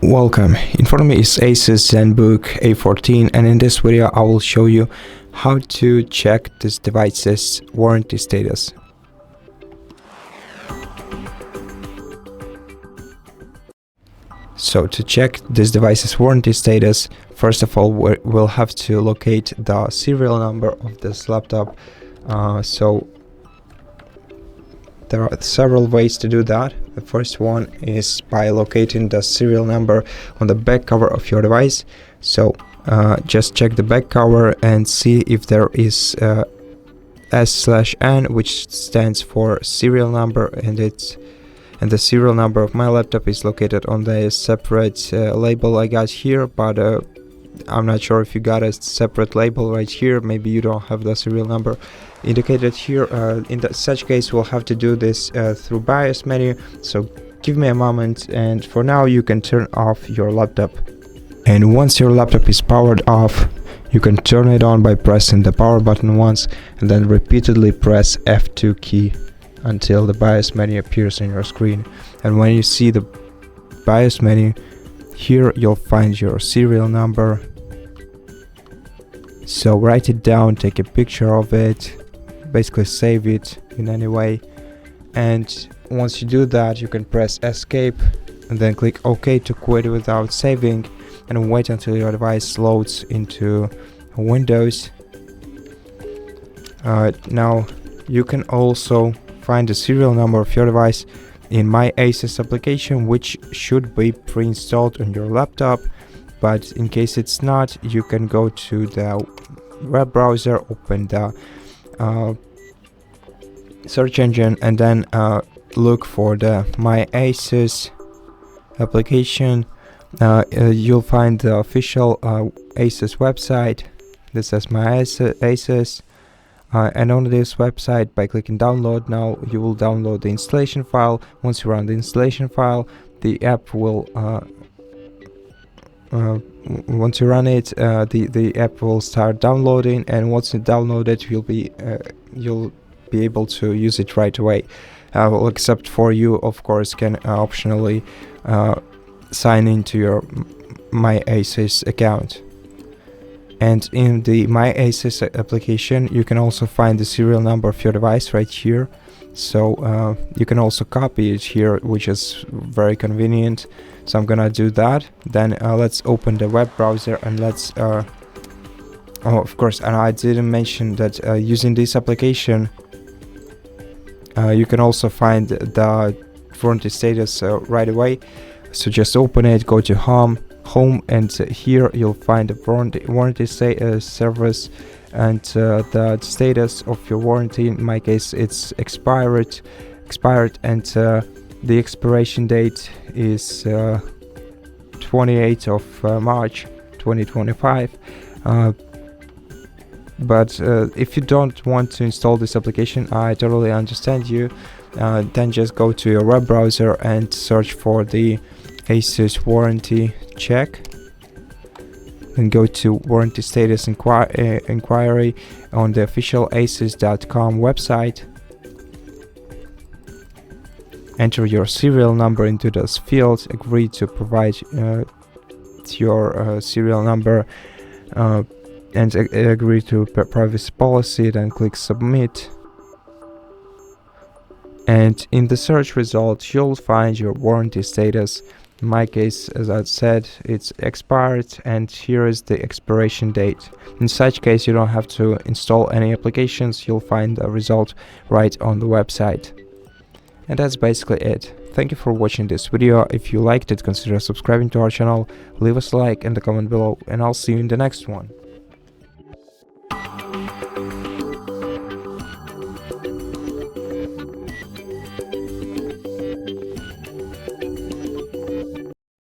Welcome. In front of me is ASUS ZenBook A14, and in this video I will show you how to check this device's warranty status. So to check this device's warranty status, first of all we'll have to locate the serial number of this laptop. So there are several ways to do that. The first one is by locating the serial number on the back cover of your device. So just check the back cover and see if there is S/N, which stands for serial number, and the serial number of my laptop is located on the separate label I got here, but I'm not sure if you got a separate label right here. Maybe you don't have the serial number indicated here. In such case we'll have to do this through BIOS menu, so give me a moment, and for now you can turn off your laptop. And once your laptop is powered off, you can turn it on by pressing the power button once and then repeatedly press F2 key until the BIOS menu appears on your screen. And when you see the BIOS menu, here you'll find your serial number. So write it down, take a picture of it, basically save it in any way, and once you do that you can press escape and then click OK to quit without saving, and wait until your device loads into Windows. Now you can also find the serial number of your device in MyASUS application, which should be pre-installed on your laptop, but in case it's not, you can go to the web browser, open the search engine, and then look for the MyASUS application. You'll find the official ASUS website. This says MyASUS, and on this website, by clicking download now, you will download the installation file. Once you run the installation file, the app will once you run it, the app will start downloading, and once you download it, you'll be able to use it right away. Well, except for you, of course, can optionally sign into your MyASUS account. And in the MyASUS application, you can also find the serial number of your device right here. So you can also copy it here, which is very convenient. So I'm gonna do that. Then let's open the web browser, and let's oh, of course, and I didn't mention that using this application you can also find the warranty status right away. So just open it, go to home, and here you'll find the warranty service and the status of your warranty. In my case it's expired, and the expiration date is 28th of March 2025. But if you don't want to install this application, I totally understand you. Then just go to your web browser and search for the ASUS warranty check, and go to warranty status inquiry on the official asus.com website. Enter your serial number into this field, agree to provide your serial number, and agree to privacy policy, then click submit. And in the search result you'll find your warranty status. In my case, as I said, it's expired, and here is the expiration date. In such case you don't have to install any applications, you'll find the result right on the website. And that's basically it. Thank you for watching this video. If you liked it, consider subscribing to our channel, leave us a like and a comment below, and I'll see you in the next one.